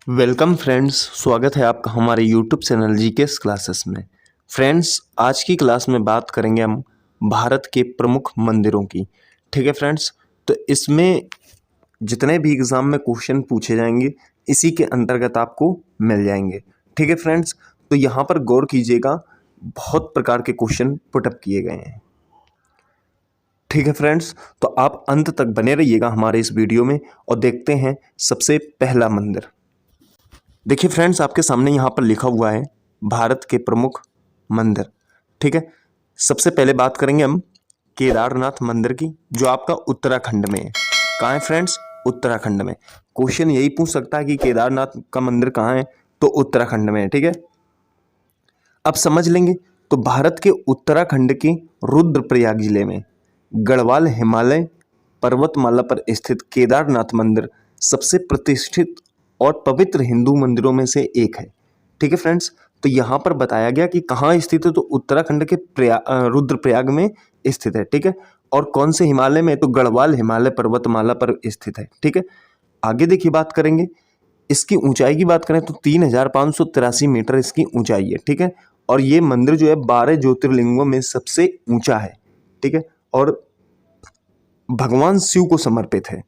Welcome friends, स्वागत है आपका हमारे यूट्यूब चैनल जीकेएस क्लासेस में। फ्रेंड्स, आज की क्लास में बात करेंगे हम भारत के प्रमुख मंदिरों की। ठीक है फ्रेंड्स, तो इसमें जितने भी एग्ज़ाम में क्वेश्चन पूछे जाएंगे इसी के अंतर्गत आपको मिल जाएंगे। ठीक है फ्रेंड्स, तो यहाँ पर गौर कीजिएगा, बहुत प्रकार के क्वेश्चन पुटअप किए गए हैं। ठीक है फ्रेंड्स, तो आप अंत तक बने रहिएगा हमारे इस वीडियो में और देखते हैं सबसे पहला मंदिर। देखिए फ्रेंड्स, आपके सामने यहाँ पर लिखा हुआ है भारत के प्रमुख मंदिर। ठीक है, सबसे पहले बात करेंगे हम केदारनाथ मंदिर की, जो आपका उत्तराखंड में है। कहाँ है फ्रेंड्स? उत्तराखंड में। क्वेश्चन यही पूछ सकता है कि केदारनाथ का मंदिर कहाँ है, तो उत्तराखंड में है। ठीक है, अब समझ लेंगे। तो भारत के उत्तराखंड के रुद्रप्रयाग जिले में गढ़वाल हिमालय पर्वतमाला पर स्थित केदारनाथ मंदिर सबसे प्रतिष्ठित और पवित्र हिंदू मंदिरों में से एक है। ठीक है फ्रेंड्स, तो यहाँ पर बताया गया कि कहाँ स्थित है, तो उत्तराखंड के रुद्रप्रयाग में स्थित है। ठीक है, और कौन से हिमालय में? तो गढ़वाल हिमालय पर्वतमाला पर स्थित है। ठीक है, आगे देखिए बात करेंगे इसकी ऊंचाई की। बात करें तो 3583 मीटर इसकी ऊंचाई है। ठीक है, और ये मंदिर जो है 12 ज्योतिर्लिंगों में सबसे ऊंचा है। ठीक है, और भगवान शिव को समर्पित है।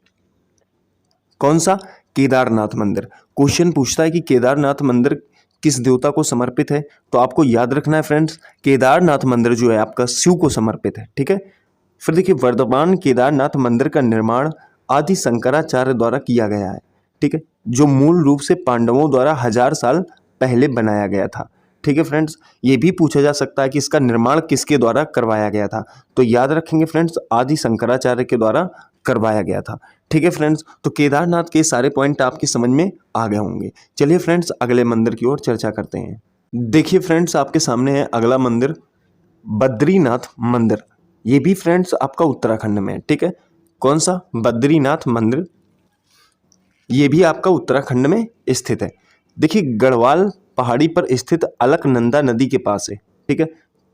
कौन सा? केदारनाथ मंदिर। क्वेश्चन पूछता है कि केदारनाथ मंदिर किस देवता को समर्पित है, तो आपको याद रखना है फ्रेंड्स, केदारनाथ मंदिर जो है आपका शिव को समर्पित है। ठीक है, फिर देखिए वर्तमान केदारनाथ मंदिर का निर्माण आदि शंकराचार्य द्वारा किया गया है। ठीक है, जो मूल रूप से पांडवों द्वारा 1000 साल पहले बनाया गया था। ठीक है फ्रेंड्स, ये भी पूछा जा सकता है कि इसका निर्माण किसके द्वारा करवाया गया था, तो याद रखेंगे फ्रेंड्स, आदि शंकराचार्य के द्वारा करवाया गया था। ठीक है फ्रेंड्स, तो केदारनाथ के सारे पॉइंट आपकी समझ में आ गए होंगे। चलिए फ्रेंड्स, अगले मंदिर की ओर चर्चा करते हैं। देखिए फ्रेंड्स, आपके सामने है अगला मंदिर, बद्रीनाथ मंदिर। ये भी फ्रेंड्स आपका उत्तराखंड में है। ठीक है, कौन सा? बद्रीनाथ मंदिर, ये भी आपका उत्तराखंड में स्थित है। देखिए गढ़वाल पहाड़ी पर स्थित अलकनंदा नदी के पास है। ठीक है,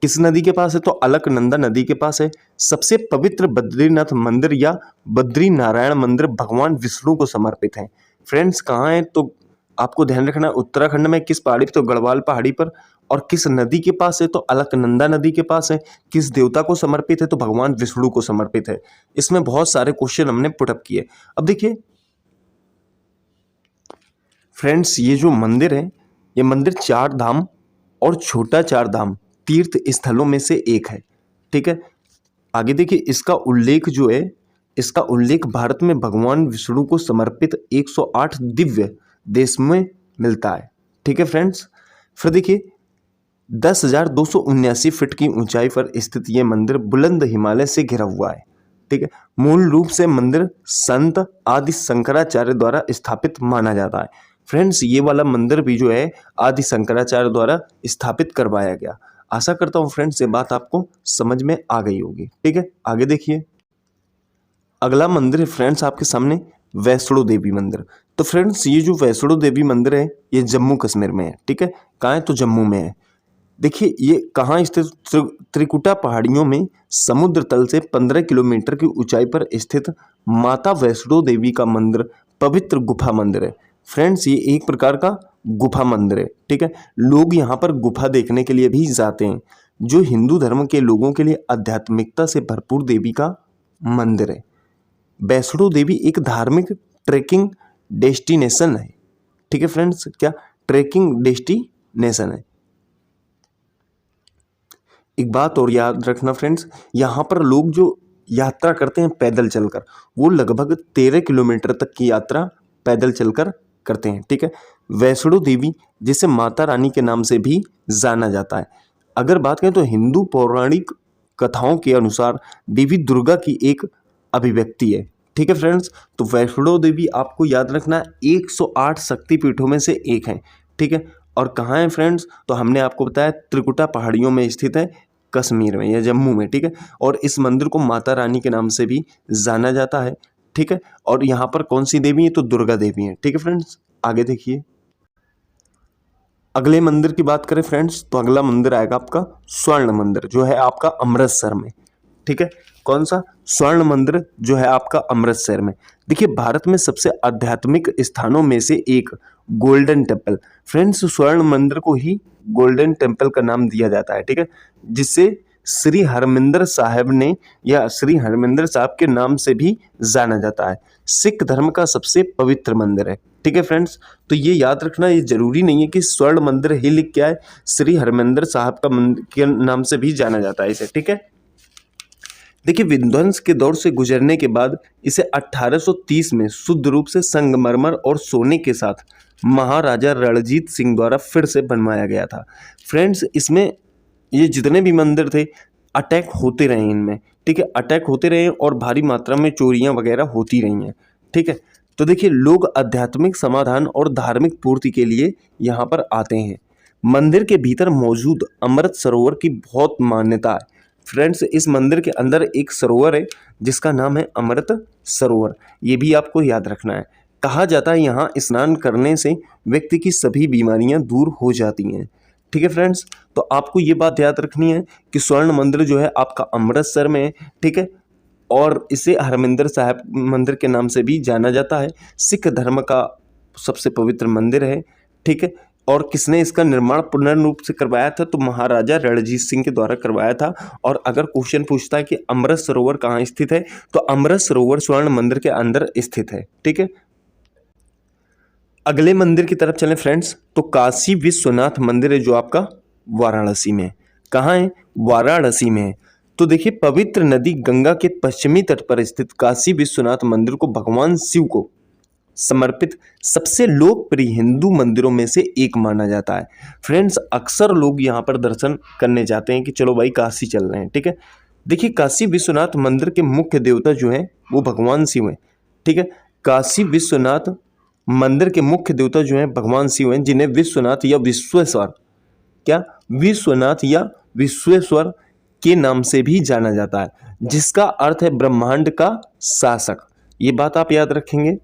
किस नदी के पास है? तो अलकनंदा नदी के पास है। सबसे पवित्र बद्रीनाथ मंदिर या बद्री नारायण मंदिर भगवान विष्णु को समर्पित है। फ्रेंड्स, कहाँ है? तो आपको ध्यान रखना है, उत्तराखंड में किस पहाड़ी पर? तो गढ़वाल पहाड़ी पर। और किस नदी के पास है? तो अलकनंदा नदी के पास है। किस देवता को समर्पित है? तो भगवान विष्णु को समर्पित है। इसमें बहुत सारे क्वेश्चन हमने पुटअप किए। अब देखिए फ्रेंड्स, ये जो मंदिर है, ये मंदिर 4 धाम और छोटा 4 धाम तीर्थ स्थलों में से एक है। ठीक है, आगे देखिए इसका उल्लेख जो है, इसका उल्लेख भारत में भगवान विष्णु को समर्पित 108 दिव्य देश में मिलता है। ठीक है फ्रेंड्स, फिर देखिए 10,279 फीट की ऊंचाई पर स्थित ये मंदिर बुलंद हिमालय से घिरा हुआ है। ठीक है, मूल रूप से मंदिर संत आदि शंकराचार्य द्वारा स्थापित माना जाता है। फ्रेंड्स, ये वाला मंदिर भी जो है आदि शंकराचार्य द्वारा स्थापित करवाया गया। आशा करता हूँ फ्रेंड्स ये बात आपको समझ में आ गई होगी। ठीक है, आगे देखिए अगला मंदिर है फ्रेंड्स आपके सामने, वैष्णो देवी मंदिर। तो फ्रेंड्स, ये जो वैष्णो देवी मंदिर है ये जम्मू कश्मीर में है। ठीक है, कहाँ है? तो जम्मू में है। देखिए ये कहाँ स्थित? त्रिकुटा पहाड़ियों में समुद्र तल से 15 किलोमीटर की ऊंचाई पर स्थित माता वैष्णो देवी का मंदिर पवित्र गुफा मंदिर है। फ्रेंड्स, ये एक प्रकार का गुफा मंदिर है। ठीक है, लोग यहाँ पर गुफा देखने के लिए भी जाते हैं, जो हिंदू धर्म के लोगों के लिए आध्यात्मिकता से भरपूर देवी का मंदिर है। वैष्णो देवी एक धार्मिक ट्रैकिंग डेस्टिनेशन है। ठीक है फ्रेंड्स, क्या ट्रैकिंग डेस्टिनेशन है। एक बात और याद रखना फ्रेंड्स, यहाँ पर लोग जो यात्रा करते हैं पैदल चलकर, वो लगभग 13 किलोमीटर तक की यात्रा पैदल चलकर करते हैं। ठीक है, वैष्णो देवी जिसे माता रानी के नाम से भी जाना जाता है। अगर बात करें तो हिंदू पौराणिक कथाओं के अनुसार देवी दुर्गा की एक अभिव्यक्ति है। ठीक है फ्रेंड्स, तो वैष्णो देवी आपको याद रखना 108 शक्तिपीठों में से एक है। ठीक है, और कहाँ है फ्रेंड्स? तो हमने आपको बताया त्रिकुटा पहाड़ियों में स्थित है, कश्मीर में या जम्मू में। ठीक है, और इस मंदिर को माता रानी के नाम से भी जाना जाता है। ठीक है, और यहाँ पर कौन सी देवी है? तो दुर्गा देवी है। ठीक है फ्रेंड्स, आगे देखिए अगले मंदिर की बात करें फ्रेंड्स, तो अगला मंदिर आएगा आपका स्वर्ण मंदिर, जो है आपका अमृतसर में। ठीक है, कौन सा? स्वर्ण मंदिर जो है आपका अमृतसर में। देखिए भारत में सबसे आध्यात्मिक स्थानों में से एक गोल्डन टेम्पल, फ्रेंड्स स्वर्ण मंदिर को ही गोल्डन टेम्पल का नाम दिया जाता है, ठीक है, जिसे श्री हरमिंदर साहिब ने या श्री हरमिंदर साहब के नाम से भी जाना जाता है। सिख धर्म का सबसे पवित्र मंदिर है, ठीक है फ्रेंड्स। तो ये याद रखना, ये जरूरी नहीं है कि स्वर्ण मंदिर ही लिख के आए, श्री हरमिंदर साहब का मंदिर के नाम से भी जाना जाता है इसे, ठीक है। देखिए विध्वंस के दौर से गुजरने के बाद इसे 1830 में शुद्ध रूप से संगमरमर और सोने के साथ महाराजा रणजीत सिंह द्वारा फिर से बनवाया गया था। फ्रेंड्स इसमें ये जितने भी मंदिर थे अटैक होते रहे इनमें, ठीक है, अटैक होते रहे और भारी मात्रा में चोरियां वगैरह होती रही हैं, ठीक है। तो देखिए लोग आध्यात्मिक समाधान और धार्मिक पूर्ति के लिए यहाँ पर आते हैं। मंदिर के भीतर मौजूद अमृत सरोवर की बहुत मान्यता है। फ्रेंड्स इस मंदिर के अंदर एक सरोवर है जिसका नाम है अमृत सरोवर, ये भी आपको याद रखना है। कहा जाता है यहाँ स्नान करने से व्यक्ति की सभी बीमारियां दूर हो जाती हैं, ठीक है फ्रेंड्स। तो आपको ये बात याद रखनी है कि स्वर्ण मंदिर जो है आपका अमृतसर में है, ठीक है, और इसे हरमिंदर साहिब मंदिर के नाम से भी जाना जाता है। सिख धर्म का सबसे पवित्र मंदिर है, ठीक है। और किसने इसका निर्माण पूर्ण रूप से करवाया था? तो महाराजा रणजीत सिंह के द्वारा करवाया था। और अगर क्वेश्चन पूछता है कि अमृत सरोवर कहाँ स्थित है, तो अमृत सरोवर स्वर्ण मंदिर के अंदर स्थित है, ठीक है। अगले मंदिर की तरफ चलें फ्रेंड्स, तो काशी विश्वनाथ मंदिर है जो आपका वाराणसी में। कहाँ है? वाराणसी में है। तो देखिए पवित्र नदी गंगा के पश्चिमी तट पर स्थित काशी विश्वनाथ मंदिर को भगवान शिव को समर्पित सबसे लोकप्रिय हिंदू मंदिरों में से एक माना जाता है। फ्रेंड्स अक्सर लोग यहाँ पर दर्शन करने जाते हैं कि चलो भाई काशी चल रहे हैं, ठीक है। देखिए काशी विश्वनाथ मंदिर के मुख्य देवता जो हैं वो भगवान शिव हैं, ठीक है। काशी विश्वनाथ मंदिर के मुख्य देवता जो हैं भगवान शिव हैं, जिन्हें विश्वनाथ या विश्वेश्वर, क्या विश्वनाथ या विश्वेश्वर के नाम से भी जाना जाता है, जिसका अर्थ है ब्रह्मांड का शासक। ये बात आप याद रखेंगे।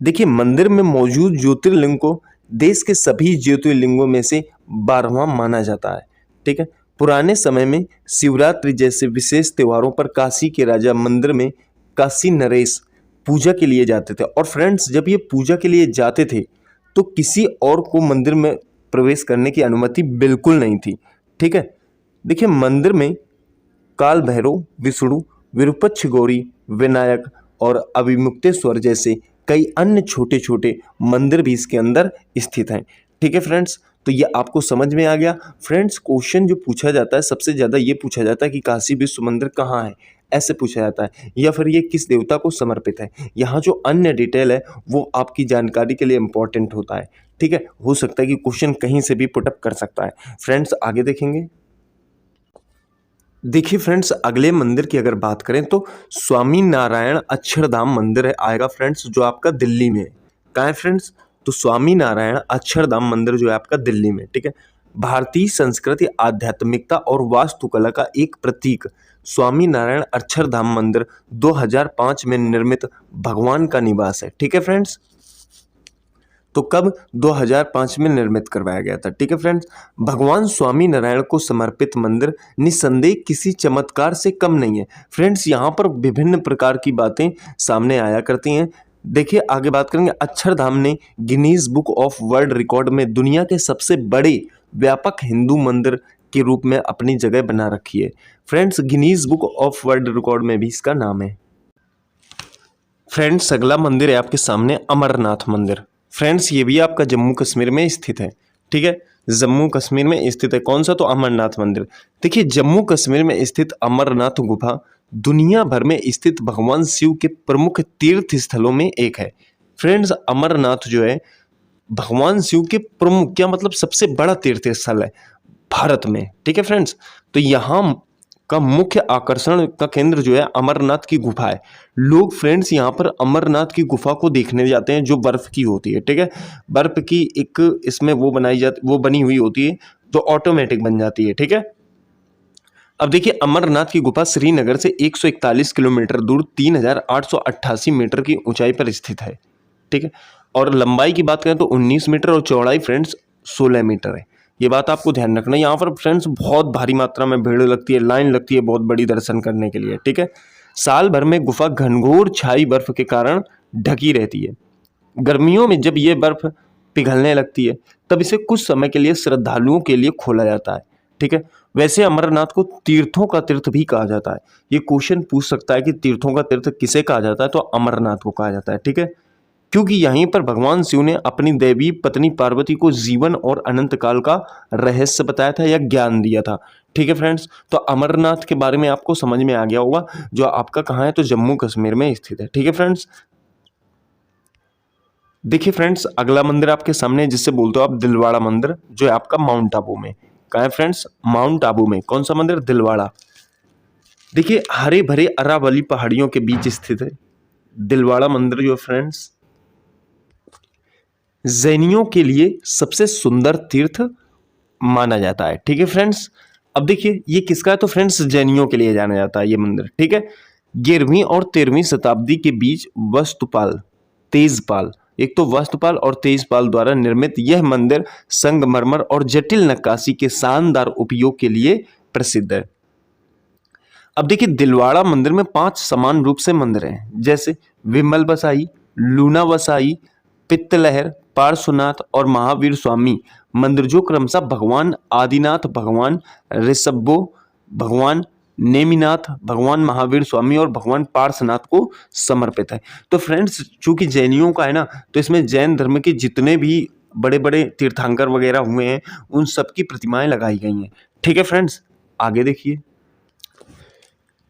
देखिए मंदिर में मौजूद ज्योतिर्लिंग को देश के सभी ज्योतिर्लिंगों में से 12वां माना जाता है, ठीक है। पुराने समय में शिवरात्रि जैसे विशेष त्योहारों पर काशी के राजा मंदिर में काशी नरेश पूजा के लिए जाते थे। और फ्रेंड्स जब ये पूजा के लिए जाते थे तो किसी और को मंदिर में प्रवेश करने की अनुमति बिल्कुल नहीं थी, ठीक है। देखिए मंदिर में काल भैरव, विष्णु, विरूपाक्ष गौरी, विनायक और अभिमुक्तेश्वर जैसे कई अन्य छोटे छोटे मंदिर भी इसके अंदर स्थित हैं, ठीक है फ्रेंड्स। तो ये आपको समझ में आ गया। फ्रेंड्स क्वेश्चन जो पूछा जाता है सबसे ज़्यादा ये पूछा जाता है कि काशी विश्व मंदिर कहाँ है, ऐसे पूछा जाता है, या फिर ये किस देवता को समर्पित है। यहाँ जो अन्य डिटेल है वो आपकी जानकारी के लिए इम्पोर्टेंट होता है, ठीक है। हो सकता है कि क्वेश्चन कहीं से भी पुटअप कर सकता है। फ्रेंड्स आगे देखेंगे। देखिए फ्रेंड्स अगले मंदिर की अगर बात करें तो स्वामी नारायण अक्षरधाम मंदिर है आएगा फ्रेंड्स, जो आपका दिल्ली में है। कहाँ है फ्रेंड्स? तो स्वामी नारायण अक्षरधाम मंदिर जो है आपका दिल्ली में, ठीक है। भारतीय संस्कृति, आध्यात्मिकता और वास्तुकला का एक प्रतीक स्वामी नारायण अक्षरधाम मंदिर 2005 में निर्मित भगवान का निवास है, ठीक है फ्रेंड्स। तो कब? 2005 में निर्मित करवाया गया था, ठीक है फ्रेंड्स। भगवान स्वामी नारायण को समर्पित मंदिर निस्संदेह किसी चमत्कार से कम नहीं है। फ्रेंड्स यहाँ पर विभिन्न प्रकार की बातें सामने आया करती हैं। देखिए आगे बात करेंगे। अक्षरधाम ने Guinness book of world record में दुनिया के सबसे बड़े व्यापक हिंदू मंदिर के रूप में अपनी जगह बना रखी है। Friends Guinness book of world record में भी इसका नाम है। फ्रेंड्स अगला मंदिर है आपके सामने अमरनाथ मंदिर। फ्रेंड्स ये भी आपका जम्मू कश्मीर में स्थित है, ठीक है। जम्मू कश्मीर में स्थित है कौन सा? तो अमरनाथ मंदिर। देखिए जम्मू कश्मीर में स्थित अमरनाथ गुफा दुनिया भर में स्थित भगवान शिव के प्रमुख तीर्थ स्थलों में एक है। फ्रेंड्स अमरनाथ जो है भगवान शिव के प्रमुख, क्या मतलब सबसे बड़ा तीर्थ स्थल है भारत में, ठीक है फ्रेंड्स। तो यहाँ का मुख्य आकर्षण का केंद्र जो है अमरनाथ की गुफा है। लोग फ्रेंड्स यहाँ पर अमरनाथ की गुफा को देखने जाते हैं जो बर्फ की होती है, ठीक है। बर्फ की एक इसमें वो बनी हुई होती है जो ऑटोमेटिक बन जाती है, ठीक है। अब देखिए अमरनाथ की गुफा श्रीनगर से 141 किलोमीटर दूर 3888 मीटर की ऊंचाई पर स्थित है, ठीक है। और लंबाई की बात करें तो 19 मीटर और चौड़ाई फ्रेंड्स 16 मीटर है। ये बात आपको ध्यान रखना है। यहाँ पर फ्रेंड्स बहुत भारी मात्रा में भीड़ लगती है, लाइन लगती है बहुत बड़ी दर्शन करने के लिए, ठीक है। साल भर में गुफा घनघोर छाई बर्फ के कारण ढकी रहती है। गर्मियों में जब ये बर्फ पिघलने लगती है तब इसे कुछ समय के लिए श्रद्धालुओं के लिए खोला जाता है, ठीक है। वैसे अमरनाथ को तीर्थों का तीर्थ भी कहा जाता है। ये क्वेश्चन पूछ सकता है कि तीर्थों का तीर्थ किसे कहा जाता है, तो अमरनाथ को कहा जाता है, ठीक है। क्योंकि यहीं पर भगवान शिव ने अपनी देवी पत्नी पार्वती को जीवन और अनंत काल का रहस्य बताया था या ज्ञान दिया था, ठीक है फ्रेंड्स। तो अमरनाथ के बारे में आपको समझ में आ गया होगा, जो आपका कहाँ है, तो जम्मू कश्मीर में स्थित है, ठीक है फ्रेंड्स। देखिए फ्रेंड्स, अगला मंदिर आपके सामने है जिससे बोलते हो आप दिलवाड़ा मंदिर, जो है आपका माउंट आबू में। कहाँ है फ्रेंड्स? माउंट आबू में। कौन सा मंदिर? दिलवाड़ा। देखिए हरे भरे अरावली पहाड़ियों के बीच स्थित है दिलवाड़ा मंदिर, जो फ्रेंड्स जैनियों के लिए सबसे सुंदर तीर्थ माना जाता है, ठीक है फ्रेंड्स। अब देखिए ये किसका है, तो फ्रेंड्स जैनियों के लिए जाना जाता है ये मंदिर, ठीक है। 11वीं और 13वीं शताब्दी के बीच वस्तुपाल तेजपाल, एक तो वस्तुपाल और तेजपाल द्वारा निर्मित यह मंदिर संगमरमर और जटिल नक्काशी के शानदार उपयोग के लिए प्रसिद्ध है। अब देखिए दिलवाड़ा मंदिर में 5 समान रूप से मंदिर हैं, जैसे विमल बसाई, लूना वसाई, पित्तलहर, पार्श्वनाथ और महावीर स्वामी मंदिर, जो क्रमशः भगवान आदिनाथ, भगवान ऋषभो, भगवान नेमिनाथ, भगवान महावीर स्वामी और भगवान पार्श्वनाथ को समर्पित है। तो फ्रेंड्स चूंकि जैनियों का है ना, तो इसमें जैन धर्म के जितने भी बड़े बड़े तीर्थंकर वगैरह हुए हैं उन सब की प्रतिमाएं लगाई गई हैं, ठीक है फ्रेंड्स। आगे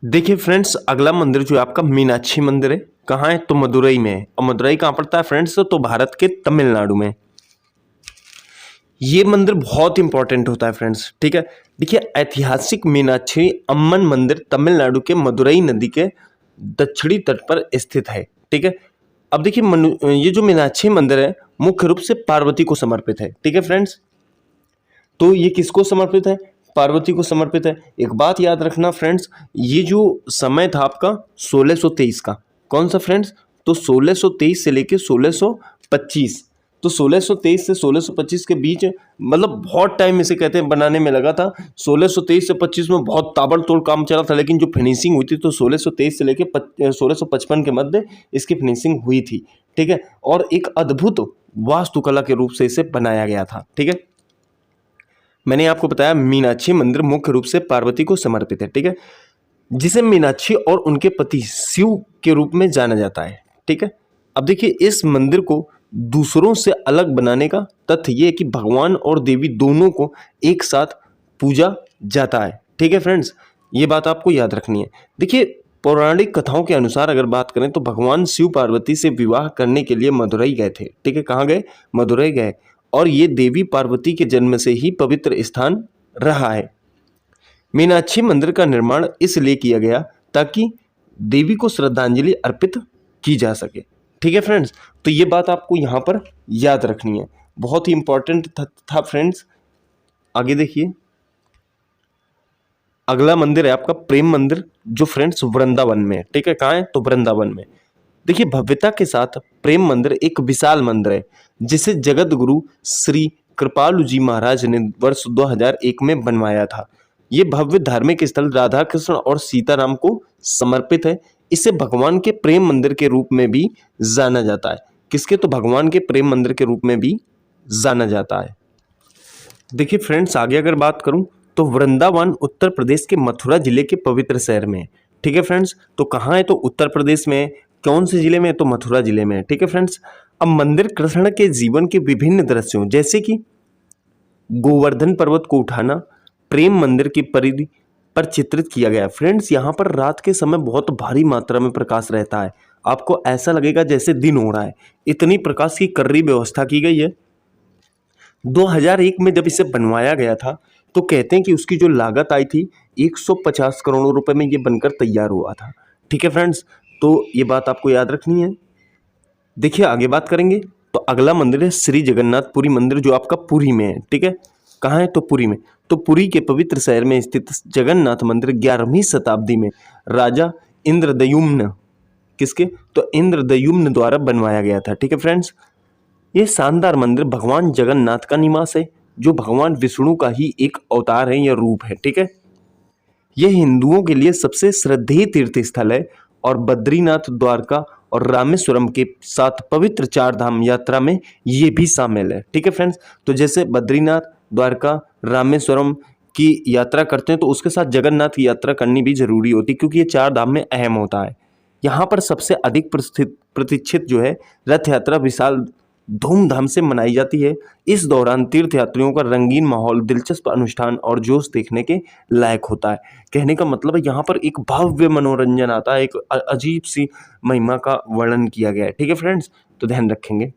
देखिए फ्रेंड्स, अगला मंदिर जो है आपका मीनाक्षी मंदिर है। कहाँ है? तो मदुरई में है। और मदुरई कहाँ पड़ता है फ्रेंड्स? तो भारत के तमिलनाडु में। ये मंदिर बहुत इंपॉर्टेंट होता है फ्रेंड्स, ठीक है। देखिए ऐतिहासिक मीनाक्षी अम्मन मंदिर तमिलनाडु के मदुरई नदी के दक्षिणी तट पर स्थित है, ठीक है। अब देखिए ये जो मीनाक्षी मंदिर है मुख्य रूप से पार्वती को समर्पित है, ठीक है फ्रेंड्स। तो ये किसको समर्पित है? पार्वती को समर्पित है। एक बात याद रखना फ्रेंड्स, ये जो समय था आपका 1623 का, कौन सा फ्रेंड्स? तो 1623 से लेके 1625, तो 1623 से 1625 के बीच मतलब बहुत टाइम इसे कहते हैं बनाने में लगा था। 1623 से 25 में बहुत ताबड़तोड़ काम चला था, लेकिन जो फिनिशिंग हुई थी तो 1623 से लेके 1655 के मध्य इसकी फिनिशिंग हुई थी, ठीक है। और एक अद्भुत वास्तुकला के रूप से इसे बनाया गया था, ठीक है। मैंने आपको बताया मीनाक्षी मंदिर मुख्य रूप से पार्वती को समर्पित है, ठीक है, जिसे मीनाक्षी और उनके पति शिव के रूप में जाना जाता है, ठीक है। अब देखिए इस मंदिर को दूसरों से अलग बनाने का तथ्य ये है कि भगवान और देवी दोनों को एक साथ पूजा जाता है, ठीक है फ्रेंड्स। ये बात आपको याद रखनी है। देखिए पौराणिक कथाओं के अनुसार अगर बात करें तो भगवान शिव पार्वती से विवाह करने के लिए मदुरई गए थे, ठीक है। कहाँ गए? मदुरई गए। और ये देवी पार्वती के जन्म से ही पवित्र स्थान रहा है। मीनाक्षी मंदिर का निर्माण इसलिए किया गया ताकि देवी को श्रद्धांजलि अर्पित की जा सके, ठीक है फ्रेंड्स। तो ये बात आपको यहाँ पर याद रखनी है, बहुत ही इंपॉर्टेंट था फ्रेंड्स। आगे देखिए अगला मंदिर है आपका प्रेम मंदिर, जो फ्रेंड्स वृंदावन में है, ठीक है। कहाँ है? तो वृंदावन में। देखिए भव्यता के साथ प्रेम मंदिर एक विशाल मंदिर है जिसे जगत गुरु श्री कृपालु जी महाराज ने वर्ष 2001 में बनवाया था। ये भव्य धार्मिक स्थल राधा कृष्ण और सीताराम को समर्पित है। इसे भगवान के प्रेम मंदिर के रूप में भी जाना जाता है। किसके? तो भगवान के प्रेम मंदिर के रूप में भी जाना जाता है। देखिए फ्रेंड्स आगे अगर बात करूं तो वृंदावन उत्तर प्रदेश के मथुरा जिले के पवित्र शहर में है, ठीक है फ्रेंड्स। तो कहाँ है? तो उत्तर प्रदेश में। कौन से जिले में? तो मथुरा जिले में, ठीक है फ्रेंड्स। अब मंदिर कृष्ण के जीवन के विभिन्न दृश्यों जैसे कि गोवर्धन पर्वत को उठाना प्रेम मंदिर की परिधि पर चित्रित किया गया। फ्रेंड्स यहाँ पर रात के समय बहुत भारी मात्रा में प्रकाश रहता है, आपको ऐसा लगेगा जैसे दिन हो रहा है, इतनी प्रकाश की कर्री व्यवस्था की गई है। 2001 में जब इसे बनवाया गया था तो कहते हैं कि उसकी जो लागत आई थी 150 करोड़ रुपए में ये बनकर तैयार हुआ था, ठीक है फ्रेंड्स। तो ये बात आपको याद रखनी है। देखिए आगे बात करेंगे तो अगला मंदिर है श्री जगन्नाथपुरी मंदिर, जो आपका पुरी में है, ठीक है। कहाँ है? तो पुरी में। तो पुरी के पवित्र शहर में स्थित जगन्नाथ मंदिर 11वीं शताब्दी में राजा इंद्रद्युम्न, किसके? तो इंद्रद्युम्न द्वारा बनवाया गया था, ठीक है फ्रेंड्स। ये शानदार मंदिर भगवान जगन्नाथ का निवास है जो भगवान विष्णु का ही एक अवतार है या रूप है। ठीक है, यह हिंदुओं के लिए सबसे श्रद्धेय तीर्थ स्थल है और बद्रीनाथ, द्वारका और रामेश्वरम के साथ पवित्र चार धाम यात्रा में ये भी शामिल है। ठीक है फ्रेंड्स, तो जैसे बद्रीनाथ, द्वारका, रामेश्वरम की यात्रा करते हैं तो उसके साथ जगन्नाथ की यात्रा करनी भी जरूरी होती है, क्योंकि ये चार धाम में अहम होता है। यहाँ पर सबसे अधिक प्रतीक्षित जो है रथ यात्रा विशाल धूमधाम से मनाई जाती है। इस दौरान तीर्थ यात्रियों का रंगीन माहौल, दिलचस्प अनुष्ठान और जोश देखने के लायक होता है। कहने का मतलब है यहाँ पर एक भव्य मनोरंजन आता है, एक अजीब सी महिमा का वर्णन किया गया है। ठीक है फ्रेंड्स, तो ध्यान रखेंगे।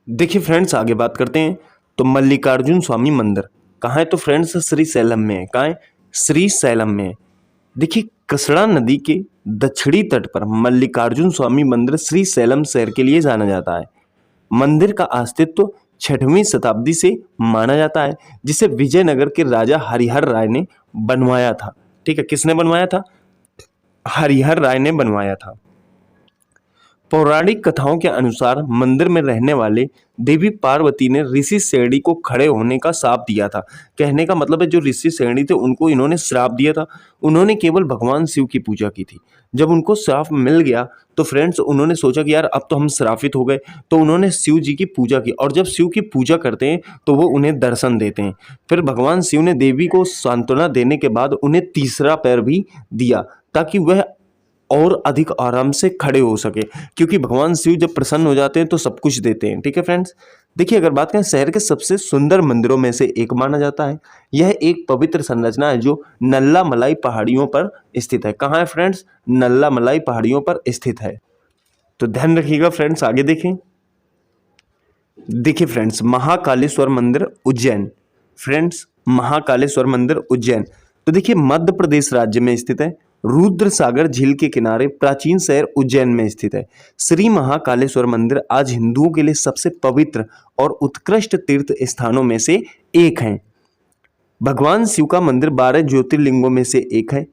देखिए फ्रेंड्स, आगे बात करते हैं। तो मल्लिकार्जुन स्वामी मंदिर कहाँ है? तो फ्रेंड्स श्री सैलम में है। कहाँ है? श्री सैलम में है। देखिए, कृष्णा नदी के दक्षिणी तट पर मल्लिकार्जुन स्वामी मंदिर श्री सैलम शहर के लिए जाना जाता है। मंदिर का अस्तित्व 6वीं शताब्दी से माना जाता है, जिसे विजयनगर के राजा हरिहर राय ने बनवाया था। ठीक है, किसने बनवाया था? हरिहर राय ने बनवाया था। पौराणिक कथाओं के अनुसार मंदिर में रहने वाले देवी पार्वती ने ऋषि श्रेणी को खड़े होने का श्राप दिया था। कहने का मतलब है जो ऋषि श्रेणी थे उनको इन्होंने श्राप दिया था। उन्होंने केवल भगवान शिव की पूजा की थी। जब उनको श्राप मिल गया तो फ्रेंड्स उन्होंने सोचा कि यार अब तो हम श्रापित हो गए, तो उन्होंने शिव जी की पूजा की। और जब शिव की पूजा करते हैं तो वो उन्हें दर्शन देते हैं। फिर भगवान शिव ने देवी को सांत्वना देने के बाद उन्हें तीसरा पैर भी दिया, ताकि वह और अधिक आराम से खड़े हो सके, क्योंकि भगवान शिव जब प्रसन्न हो जाते हैं तो सब कुछ देते हैं। ठीक है फ्रेंड्स, देखिए अगर बात करें, शहर के सबसे सुंदर मंदिरों में से एक माना जाता है। यह एक पवित्र संरचना है जो नल्ला मलाई पहाड़ियों पर स्थित है। कहाँ है फ्रेंड्स? नल्ला मलाई पहाड़ियों पर स्थित है। तो ध्यान रखिएगा फ्रेंड्स, आगे देखें। देखिए फ्रेंड्स, महाकालेश्वर मंदिर उज्जैन। फ्रेंड्स, महाकालेश्वर मंदिर उज्जैन, तो देखिए मध्य प्रदेश राज्य में स्थित है। रुद्र सागर झील के किनारे प्राचीन शहर उज्जैन में स्थित है। श्री महाकालेश्वर मंदिर आज हिंदुओं के लिए सबसे पवित्र और उत्कृष्ट तीर्थ स्थानों में से एक है। भगवान शिव का मंदिर 12 ज्योतिर्लिंगों में से एक है।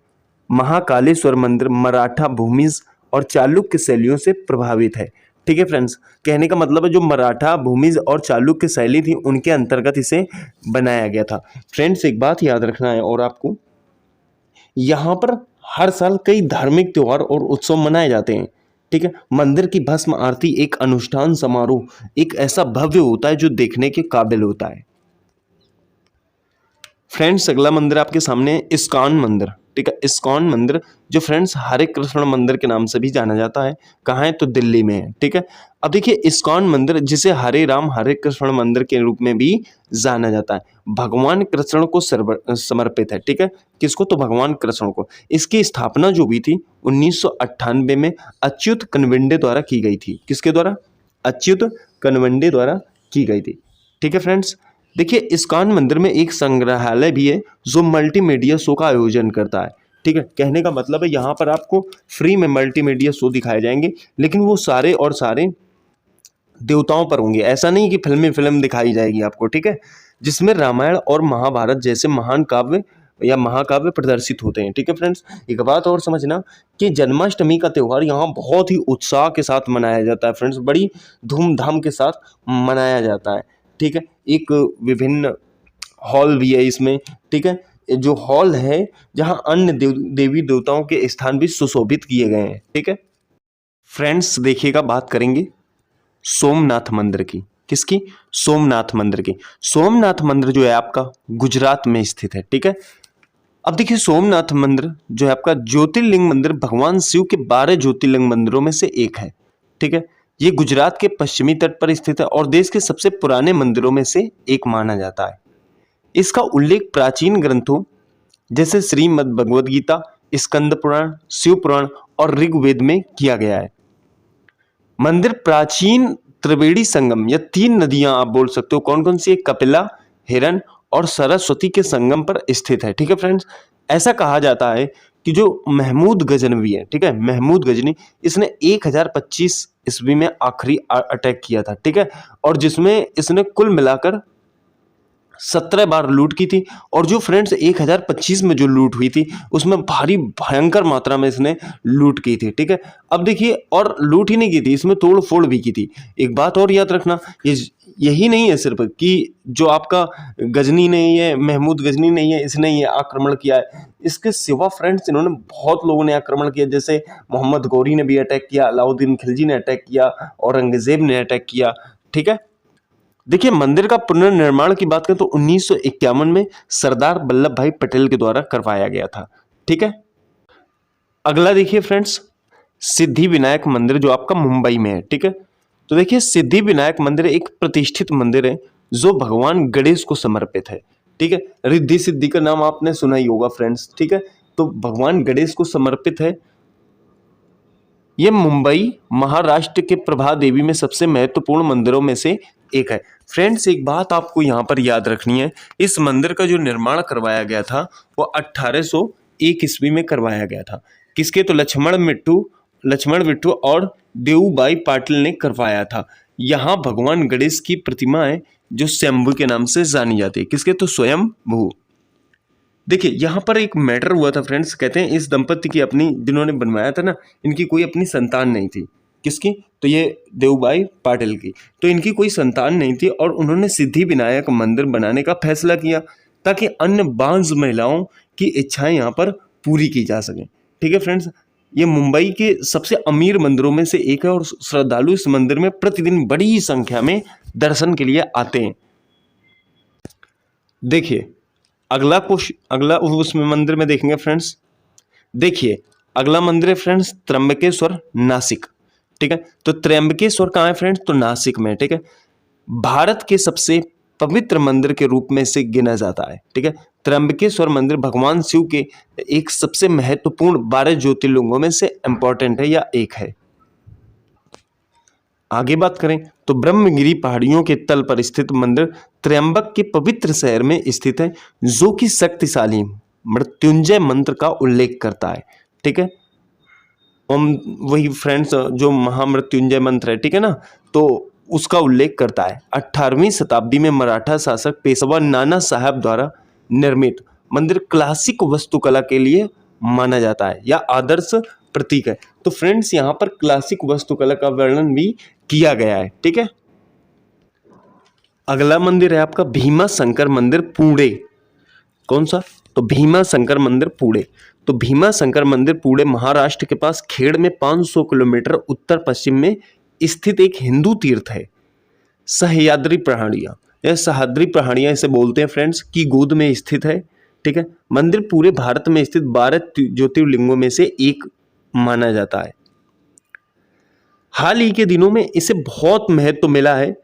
महाकालेश्वर मंदिर मराठा भूमिज और चालुक्य शैलियों से प्रभावित है। ठीक है फ्रेंड्स, कहने का मतलब है जो मराठा भूमिज और चालुक्य शैली थी उनके अंतर्गत इसे बनाया गया था। फ्रेंड्स, एक बात याद रखना है और आपको, यहाँ पर हर साल कई धार्मिक त्योहार और उत्सव मनाए जाते हैं। ठीक है, मंदिर की भस्म आरती एक अनुष्ठान समारोह एक ऐसा भव्य होता है जो देखने के काबिल होता है। फ्रेंड्स, अगला मंदिर आपके सामने है इस्कॉन मंदिर। ठीक है, इस्कॉन मंदिर जो फ्रेंड्स हरे कृष्ण मंदिर के नाम से भी जाना जाता है। कहाँ है? तो दिल्ली में है। ठीक है, अब देखिए इस्कॉन मंदिर जिसे हरे राम हरे कृष्ण मंदिर के रूप में भी जाना जाता है, भगवान कृष्ण को समर्पित है। ठीक है, किसको? तो भगवान कृष्ण को। इसकी स्थापना जो भी थी 1998 में अच्युत कनविंडे द्वारा की गई थी। किसके द्वारा? अच्युत कनविंडे द्वारा की गई थी। ठीक है फ्रेंड्स, देखिए इस्कॉन मंदिर में एक संग्रहालय भी है जो मल्टीमीडिया शो का आयोजन करता है। ठीक है, कहने का मतलब है यहाँ पर आपको फ्री में मल्टीमीडिया शो दिखाए जाएंगे, लेकिन वो सारे और सारे देवताओं पर होंगे। ऐसा नहीं कि फिल्म दिखाई जाएगी आपको। ठीक है, जिसमें रामायण और महाभारत जैसे महान काव्य या महाकाव्य प्रदर्शित होते हैं। ठीक है फ्रेंड्स, एक बात और समझना कि जन्माष्टमी का त्यौहार यहाँ बहुत ही उत्साह के साथ मनाया जाता है। फ्रेंड्स, बड़ी धूमधाम के साथ मनाया जाता है। ठीक है, एक विभिन्न हॉल भी है इसमें। ठीक है, जो हॉल है जहाँ अन्य देवी देवताओं के स्थान भी सुशोभित किए गए हैं। ठीक है फ्रेंड्स, देखिएगा बात करेंगे सोमनाथ मंदिर की। किसकी? सोमनाथ मंदिर की। सोमनाथ मंदिर जो है आपका गुजरात में स्थित है। ठीक है, अब देखिए सोमनाथ मंदिर जो है आपका ज्योतिर्लिंग मंदिर भगवान शिव के 12 ज्योतिर्लिंग मंदिरों में से एक है। ठीक है, ये गुजरात के पश्चिमी तट पर स्थित है और देश के सबसे पुराने मंदिरों में से एक माना जाता है। इसका उल्लेख प्राचीन ग्रंथों जैसे श्रीमद् भगवद गीता, स्कंद पुराण, शिव पुराण और ऋग्वेद में किया गया है। मंदिर प्राचीन त्रिवेणी संगम या 3 नदियां आप बोल सकते हो, कौन कौन सी है? कपिला, हिरन और सरस्वती के संगम पर स्थित है। ठीक है फ्रेंड्स, ऐसा कहा जाता है कि जो महमूद गजनवी है, ठीक है, महमूद गजनी, इसने 1025 ईस्वी में आखिरी अटैक किया था। ठीक है, और जिसमें इसने कुल मिलाकर 17 बार लूट की थी। और जो फ्रेंड्स 1025 में जो लूट हुई थी उसमें भारी भयंकर मात्रा में इसने लूट की थी। ठीक है, अब देखिए, और लूट ही नहीं की थी, इसमें तोड़ फोड़ भी की थी। एक बात और याद रखना, यही नहीं है सिर्फ कि जो आपका गजनी नहीं है, महमूद गजनी नहीं है, इसने ये आक्रमण किया है। इसके सिवा फ्रेंड्स इन्होंने बहुत लोगों ने आक्रमण किया, जैसे मोहम्मद गौरी ने भी अटैक किया, अलाउद्दीन खिलजी ने अटैक किया, औरंगजेब ने अटैक किया। ठीक है, देखिए मंदिर का पुनर्निर्माण की बात करें तो 1951 में सरदार वल्लभ भाई पटेल के द्वारा करवाया गया था। ठीक है, अगला देखिए फ्रेंड्स, सिद्धि विनायक मंदिर जो आपका मुंबई में है। ठीक है, तो देखिए सिद्धि विनायक मंदिर एक प्रतिष्ठित मंदिर है जो भगवान गणेश को समर्पित है। ठीक है, रिद्धि सिद्धि का नाम आपने सुना ही होगा फ्रेंड्स। ठीक है, तो भगवान गणेश को समर्पित है। ये मुंबई महाराष्ट्र के प्रभा देवी में सबसे महत्वपूर्ण मंदिरों में से एक है। फ्रेंड्स एक बात आपको यहाँ पर याद रखनी है, इस मंदिर का जो निर्माण करवाया गया था वो 1801 ईस्वी में करवाया गया था। किसके? तो लक्ष्मण मिट्टू और देवूबाई पाटिल ने करवाया था। यहाँ भगवान गणेश की प्रतिमा है जो शंभू के नाम से जानी जाती है। किसके? तो स्वयंभू। देखिए यहाँ पर एक मैटर हुआ था फ्रेंड्स, कहते हैं इस दंपति की अपनी, जिन्होंने बनवाया था ना, इनकी कोई अपनी संतान नहीं थी। किसकी? तो ये देवूबाई पाटिल की। तो इनकी कोई संतान नहीं थी और उन्होंने सिद्धि विनायक मंदिर बनाने का फैसला किया ताकि अन्य बांझ महिलाओं की इच्छाएं यहाँ पर पूरी की जा सकें। ठीक है फ्रेंड्स, ये मुंबई के सबसे अमीर मंदिरों में से एक है और श्रद्धालु इस मंदिर में प्रतिदिन बड़ी संख्या में दर्शन के लिए आते हैं। देखिए अगला उसमें मंदिर में देखेंगे फ्रेंड्स। देखिए अगला मंदिर है फ्रेंड्स त्र्यंबकेश्वर, नासिक। ठीक है, तो त्र्यंबकेश्वर कहाँ है फ्रेंड्स? तो नासिक में। ठीक है, भारत के सबसे पवित्र मंदिर के रूप में इसे गिना जाता है। ठीक है, त्र्यंबकेश्वर मंदिर भगवान शिव के एक सबसे महत्वपूर्ण 12 ज्योतिर्लिंगों में से इंपॉर्टेंट है या एक है। आगे बात करें तो ब्रह्मगिरी पहाड़ियों के तल पर स्थित मंदिर त्र्यंबक के पवित्र शहर में स्थित है, जो कि शक्तिशाली मृत्युंजय मंत्र का उल्लेख करता है। ठीक है, वही फ्रेंड्स जो महामृत्युंजय मंत्र है, ठीक है ना, तो उसका उल्लेख करता है। 18वीं शताब्दी में मराठा शासक पेशवा नाना साहब द्वारा निर्मित मंदिर क्लासिक वास्तुकला के लिए माना जाता है या आदर्श प्रतीक है। तो फ्रेंड्स यहाँ पर क्लासिक वास्तुकला का वर्णन भी किया गया है। ठीक है, अगला मंदिर है आपका भीमा शंकर मंदिर, पुणे। कौन सा? तो भीमा शंकर मंदिर पुणे। तो भीमा शंकर मंदिर पुणे महाराष्ट्र के पास खेड़ में 500 किलोमीटर उत्तर पश्चिम में स्थित एक हिंदू तीर्थ है। सह्याद्री पहाड़ियाँ या सह्याद्री पहाड़ियाँ इसे बोलते हैं फ्रेंड्स, की गोद में स्थित है। ठीक है, मंदिर पूरे भारत में स्थित 12 ज्योतिर्लिंगों में से एक माना जाता है। हाल ही के दिनों में इसे बहुत महत्व मिला है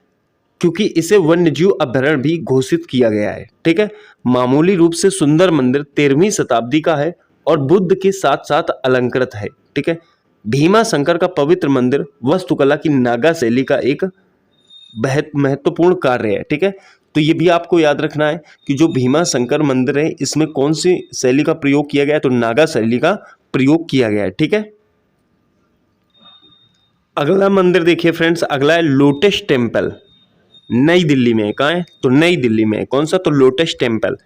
क्योंकि इसे वन्यजीव अभयारण्य भी घोषित किया गया है। ठीक है, मामूली रूप से सुंदर मंदिर 13वीं शताब्दी का है और बुद्ध के साथ साथ अलंकृत है। ठीक है, भीमा शंकर का पवित्र मंदिर वास्तुकला की नागा शैली का एक बहुत महत्वपूर्ण कार्य है। ठीक है, तो ये भी आपको याद रखना है कि जो भीमा शंकर मंदिर है इसमें कौन सी शैली का प्रयोग किया गया है? तो नागा शैली का प्रयोग किया गया है। ठीक है, अगला मंदिर देखिए फ्रेंड्स, अगला है लोटस टेम्पल, नई दिल्ली में। कहाँ है? तो नई दिल्ली में। कौन सा? तो लोटस टेम्पल।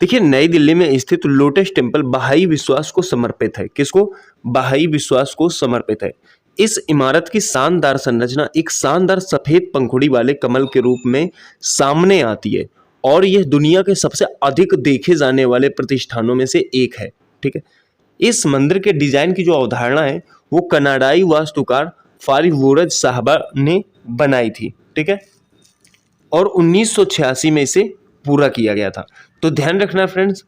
देखिए नई दिल्ली में स्थित लोटस टेम्पल बहाई विश्वास को समर्पित है। किसको? बहाई विश्वास को समर्पित है। इस इमारत की शानदार संरचना एक शानदार सफेद पंखुड़ी वाले कमल के रूप में सामने आती है और यह दुनिया के सबसे अधिक देखे जाने वाले प्रतिष्ठानों में से एक है। ठीक है, इस मंदिर के डिजाइन की जो अवधारणा है वो कनाडाई वास्तुकार फारिवोरज साहबा ने बनाई थी। ठीक है, और 1986 में इसे पूरा किया गया था। तो ध्यान रखना फ्रेंड्स।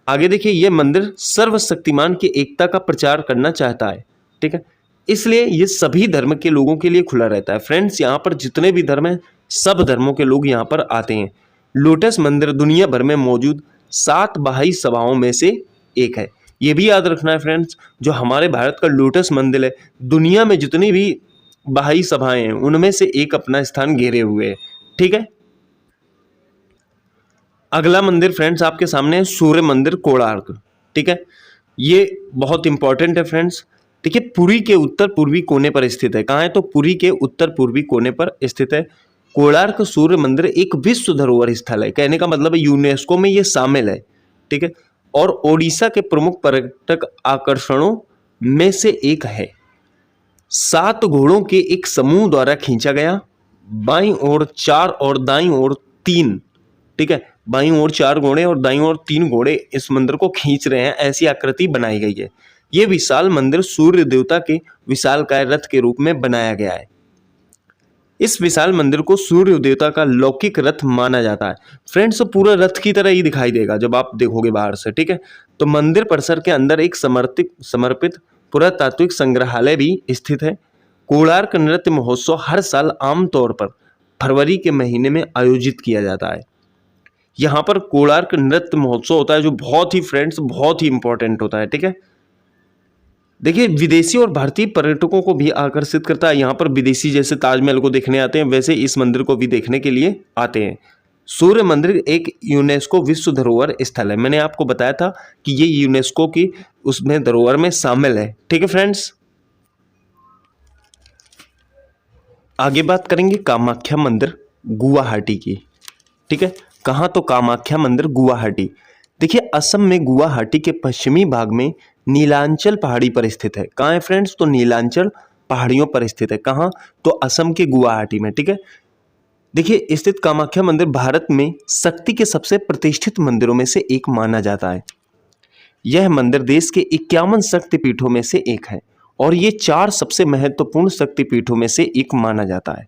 आगे देखिए, यह मंदिर सर्वशक्तिमान की एकता का प्रचार करना चाहता है। ठीक है, इसलिए ये सभी धर्म के लोगों के लिए खुला रहता है। फ्रेंड्स यहाँ पर जितने भी धर्म हैं सब धर्मों के लोग यहाँ पर आते हैं। लोटस मंदिर दुनिया भर में मौजूद 7 बहाई सभाओं में से एक है। ये भी याद रखना है फ्रेंड्स, जो हमारे भारत का लोटस मंदिर है, दुनिया में जितनी भी बहाई सभाएं हैं उनमें से एक अपना स्थान घेरे हुए है। ठीक है, अगला मंदिर फ्रेंड्स आपके सामने है सूर्य मंदिर, कोणार्क। ठीक है, ये बहुत इंपॉर्टेंट है फ्रेंड्स। देखिए पुरी के उत्तर पूर्वी कोने पर स्थित है। कहाँ है? तो पुरी के उत्तर पूर्वी कोने पर स्थित है। कोणार्क सूर्य मंदिर एक विश्व धरोहर स्थल है, कहने का मतलब है यूनेस्को में ये शामिल है, ठीक है। और ओडिशा के प्रमुख पर्यटक आकर्षणों में से एक है। 7 घोड़ों के एक समूह द्वारा खींचा गया, बाईं ओर 4 और दाईं ओर 3, ठीक है। बाईं ओर 4 घोड़े और दाईं ओर 3 घोड़े इस मंदिर को खींच रहे हैं, ऐसी आकृति बनाई गई है। ये विशाल मंदिर सूर्य देवता के विशालकाय रथ के रूप में बनाया गया है। इस विशाल मंदिर को सूर्य देवता का लौकिक रथ माना जाता है। फ्रेंड्स, पूरा रथ की तरह ही दिखाई देगा जब आप देखोगे बाहर से, ठीक है। तो मंदिर परिसर के अंदर एक समर्पित पुरातात्विक संग्रहालय भी स्थित है। कोणार्क नृत्य महोत्सव हर साल आमतौर पर फरवरी के महीने में आयोजित किया जाता है। यहाँ पर कोणार्क नृत्य महोत्सव होता है, जो बहुत ही फ्रेंड्स बहुत ही इंपॉर्टेंट होता है, ठीक है। देखिए, विदेशी और भारतीय पर्यटकों को भी आकर्षित करता है। यहाँ पर विदेशी जैसे ताजमहल को देखने आते हैं, वैसे इस मंदिर को भी देखने के लिए आते हैं। सूर्य मंदिर एक यूनेस्को विश्व धरोहर स्थल है। मैंने आपको बताया था कि ये यूनेस्को की उसमें धरोहर में शामिल है, ठीक है फ्रेंड्स। आगे बात करेंगे कामाख्या मंदिर गुवाहाटी की, ठीक है। कहाँ? तो कामाख्या मंदिर गुवाहाटी। देखिए, असम में गुवाहाटी के पश्चिमी भाग में नीलांचल पहाड़ी पर स्थित है। कहाँ है फ्रेंड्स? तो नीलांचल पहाड़ियों पर स्थित है। कहाँ? तो असम के गुवाहाटी में, ठीक है। देखिए, स्थित कामाख्या मंदिर भारत में शक्ति के सबसे प्रतिष्ठित मंदिरों में से एक माना जाता है। यह मंदिर देश के 51 शक्तिपीठों में से एक है और ये 4 सबसे महत्वपूर्ण शक्तिपीठों में से एक माना जाता है।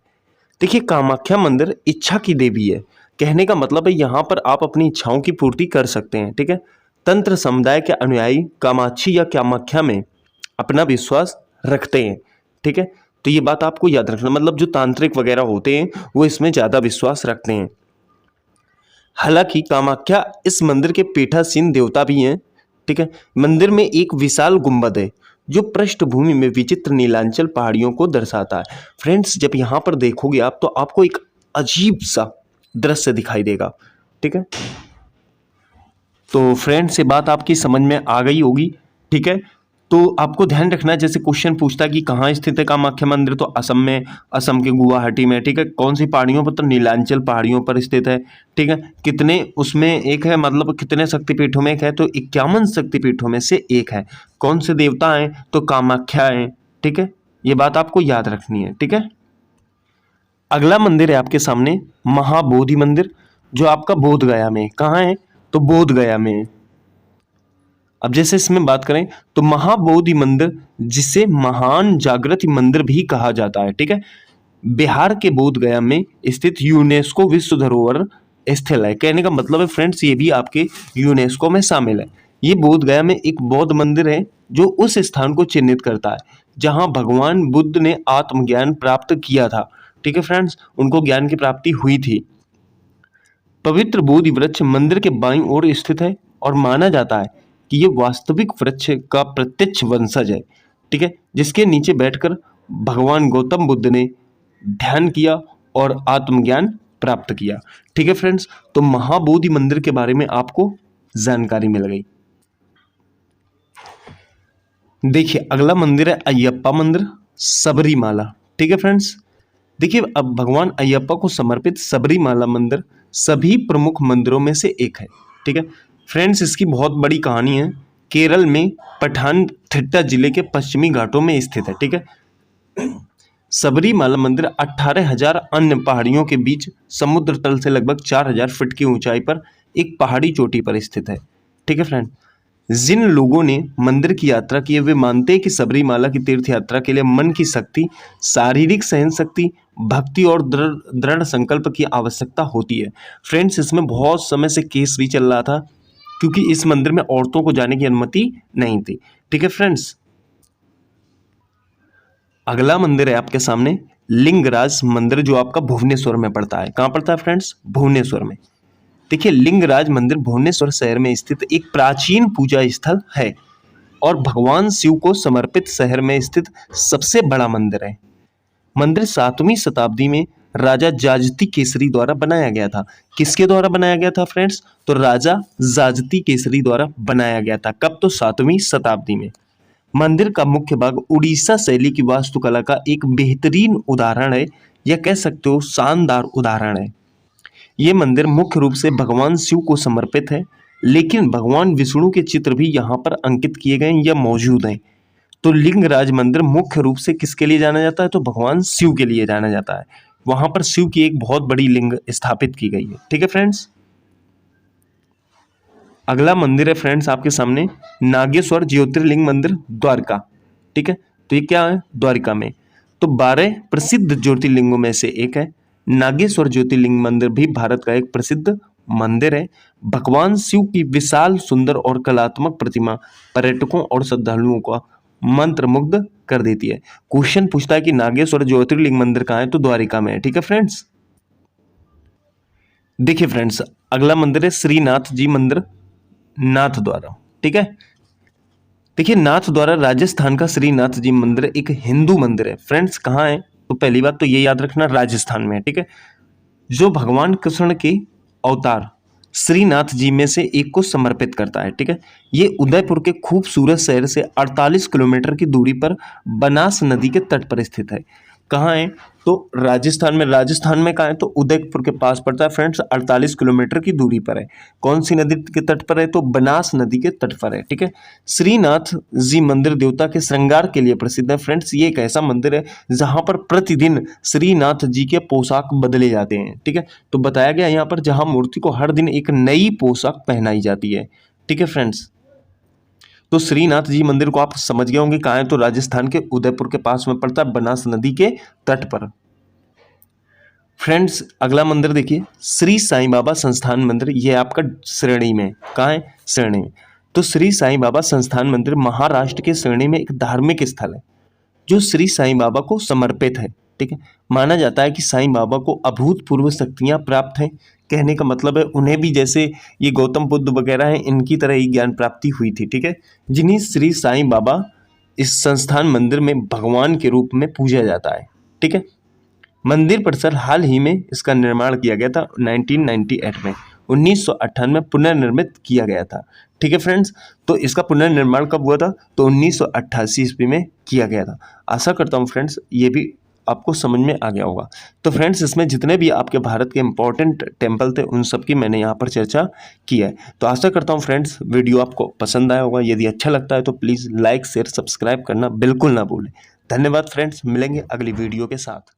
देखिए, कामाख्या मंदिर इच्छा की देवी है। कहने का मतलब है यहाँ पर आप अपनी इच्छाओं की पूर्ति कर सकते हैं, ठीक है। तंत्र समुदाय के अनुयायी कामाक्षी या कामाख्या में अपना विश्वास रखते हैं, ठीक है। तो ये बात आपको याद रखना, मतलब जो तांत्रिक वगैरह होते हैं वो इसमें ज़्यादा विश्वास रखते हैं। हालांकि कामाख्या इस मंदिर के पीठासीन देवता भी हैं, ठीक है। मंदिर में एक विशाल गुंबद है जो पृष्ठभूमि में विचित्र नीलांचल पहाड़ियों को दर्शाता है। फ्रेंड्स, जब यहाँ पर देखोगे आप तो आपको एक अजीब सा दृश्य दिखाई देगा, ठीक है। तो फ्रेंड्स, ये बात आपकी समझ में आ गई होगी, ठीक है। तो आपको ध्यान रखना है, जैसे क्वेश्चन पूछता है कि कहाँ स्थित है कामाख्या मंदिर, तो असम में, असम के गुवाहाटी में, ठीक है। कौन सी पहाड़ियों पर? तो नीलांचल पहाड़ियों पर स्थित है, ठीक है। कितने उसमें एक है, मतलब कितने शक्तिपीठों में एक है? तो 51 शक्तिपीठों में से एक है। कौन से देवता हैं? तो कामाख्या है, ठीक है। ये बात आपको याद रखनी है, ठीक है। अगला मंदिर है आपके सामने महाबोधि मंदिर, जो आपका बोध गया में। कहाँ है? तो बोध गया में। अब जैसे इसमें बात करें तो महाबोधि मंदिर, जिसे महान जागृति मंदिर भी कहा जाता है, ठीक है, बिहार के बोध गया में स्थित यूनेस्को विश्व धरोहर स्थल है। कहने का मतलब है फ्रेंड्स, ये भी आपके यूनेस्को में शामिल है। ये बोध गया में एक बौद्ध मंदिर है जो उस स्थान को चिन्हित करता है जहां भगवान बुद्ध ने आत्मज्ञान प्राप्त किया था, ठीक है फ्रेंड्स, उनको ज्ञान की प्राप्ति हुई थी। पवित्र बोधि वृक्ष मंदिर के बाईं ओर स्थित है और माना जाता है कि ये वास्तविक वृक्ष का प्रत्यक्ष वंशज है, ठीक है, जिसके नीचे बैठकर भगवान गौतम बुद्ध ने ध्यान किया और आत्मज्ञान प्राप्त किया, ठीक है फ्रेंड्स। तो महाबोधि मंदिर के बारे में आपको जानकारी मिल गई। देखिए, अगला मंदिर है अयप्पा मंदिर सबरीमाला, ठीक है फ्रेंड्स। देखिए, अब भगवान अयप्पा को समर्पित सबरीमाला मंदिर सभी प्रमुख मंदिरों में से एक है, ठीक है फ्रेंड्स। इसकी बहुत बड़ी कहानी है। केरल में पठानथिट्टा जिले के पश्चिमी घाटों में स्थित है, ठीक है। सबरीमाला मंदिर 18,000 अन्य पहाड़ियों के बीच समुद्र तल से लगभग 4,000 फीट की ऊंचाई पर एक पहाड़ी चोटी पर स्थित है, ठीक है फ्रेंड। जिन लोगों ने मंदिर की यात्रा की है वे मानते हैं कि सबरीमाला की तीर्थ यात्रा के लिए मन की शक्ति, शारीरिक सहन शक्ति, भक्ति और दृढ़ संकल्प की आवश्यकता होती है। फ्रेंड्स, इसमें बहुत समय से केस भी चल रहा था क्योंकि इस मंदिर में औरतों को जाने की अनुमति नहीं थी, ठीक है फ्रेंड्स। अगला मंदिर है आपके सामने लिंगराज मंदिर, जो आपका भुवनेश्वर में पड़ता है। कहाँ पड़ता है फ्रेंड्स? भुवनेश्वर में। देखिए, लिंगराज मंदिर भुवनेश्वर शहर में स्थित एक प्राचीन पूजा स्थल है और भगवान शिव को समर्पित शहर में स्थित सबसे बड़ा मंदिर है। मंदिर 7वीं शताब्दी में राजा जाजती केसरी द्वारा बनाया गया था। किसके द्वारा बनाया गया था फ्रेंड्स? तो राजा जाजती केसरी द्वारा बनाया गया था। कब? तो 7वीं शताब्दी में। मंदिर का मुख्य भाग उड़ीसा शैली की वास्तुकला का एक बेहतरीन उदाहरण है। या कह सकते हो शानदार उदाहरण है। ये मंदिर मुख्य रूप से भगवान शिव को समर्पित है, लेकिन भगवान विष्णु के चित्र भी यहाँ पर अंकित किए गए हैं या मौजूद हैं। तो लिंगराज मंदिर मुख्य रूप से किसके लिए जाना जाता है, तो भगवान शिव के लिए जाना जाता है। वहां पर शिव की एक बहुत बड़ी लिंग स्थापित की गई है। ठीक है फ्रेंड्स, अगला मंदिर है फ्रेंड्स आपके सामने नागेश्वर ज्योतिर्लिंग मंदिर द्वारका। ठीक है, तो ये क्या है, द्वारका में। तो 12 प्रसिद्ध ज्योतिर्लिंगों में से एक है। नागेश्वर ज्योतिर्लिंग मंदिर भी भारत का एक प्रसिद्ध मंदिर है। भगवान शिव की विशाल सुंदर और कलात्मक प्रतिमा पर्यटकों और श्रद्धालुओं को मंत्रमुग्ध कर देती है। क्वेश्चन पूछता है कि नागेश्वर ज्योतिर्लिंग मंदिर कहाँ है, तो द्वारिका में है। ठीक है फ्रेंड्स, देखिए फ्रेंड्स अगला मंदिर है श्रीनाथ जी मंदिर नाथ द्वारा। ठीक है, देखिए नाथ द्वारा राजस्थान का श्रीनाथ जी मंदिर एक हिंदू मंदिर है। फ्रेंड्स कहाँ है, तो पहली बात तो ये याद रखना राजस्थान में है। ठीक है, जो भगवान कृष्ण के अवतार श्रीनाथ जी में से एक को समर्पित करता है। ठीक है, ये उदयपुर के खूबसूरत शहर से 48 किलोमीटर की दूरी पर बनास नदी के तट पर स्थित है। कहाँ है, तो राजस्थान में। राजस्थान में कहाँ है, तो उदयपुर के पास पड़ता है फ्रेंड्स, 48 किलोमीटर की दूरी पर है। कौन सी नदी के तट पर है, तो बनास नदी के तट पर है। ठीक है, श्रीनाथ जी मंदिर देवता के श्रृंगार के लिए प्रसिद्ध है। फ्रेंड्स ये एक ऐसा मंदिर है जहां पर प्रतिदिन श्रीनाथ जी के पोशाक बदले जाते हैं। ठीक है, तो बताया गया यहाँ पर जहां मूर्ति को हर दिन एक नई पोशाक पहनाई जाती है। ठीक है फ्रेंड्स, तो श्रीनाथ जी मंदिर को आप समझ गए होंगे कहाँ है, तो राजस्थान के उदयपुर के पास में पड़ता है, बनास नदी के तट पर। फ्रेंड्स अगला मंदिर देखिए श्री साईं बाबा संस्थान मंदिर, ये आपका श्रेणी में। कहाँ है, श्रेणी में। तो श्री साईं बाबा संस्थान मंदिर महाराष्ट्र के श्रेणी में एक धार्मिक स्थल है जो श्री साईं बाबा को समर्पित है। ठीक है, माना जाता है कि साईं बाबा को अभूतपूर्व शक्तियां प्राप्त हैं। कहने का मतलब है उन्हें भी जैसे ये गौतम बुद्ध वगैरह हैं इनकी तरह ही ज्ञान प्राप्ति हुई थी। ठीक है, जिन्हीं श्री साईं बाबा इस संस्थान मंदिर में भगवान के रूप में पूजा जाता है। ठीक है, मंदिर परिसर हाल ही में इसका निर्माण किया गया था 1998 में, 1998 में पुनर्निर्मित किया गया था। ठीक है फ्रेंड्स, तो इसका पुनर्निर्माण कब हुआ था, तो 1988 ईस्वी में किया गया था। आशा करता हूँ फ्रेंड्स ये भी आपको समझ में आ गया होगा। तो फ्रेंड्स इसमें जितने भी आपके भारत के इंपॉर्टेंट टेम्पल थे उन सब की मैंने यहाँ पर चर्चा की है। तो आशा करता हूँ फ्रेंड्स वीडियो आपको पसंद आया होगा। यदि अच्छा लगता है तो प्लीज़ लाइक शेयर सब्सक्राइब करना बिल्कुल ना भूलें। धन्यवाद फ्रेंड्स, मिलेंगे अगली वीडियो के साथ।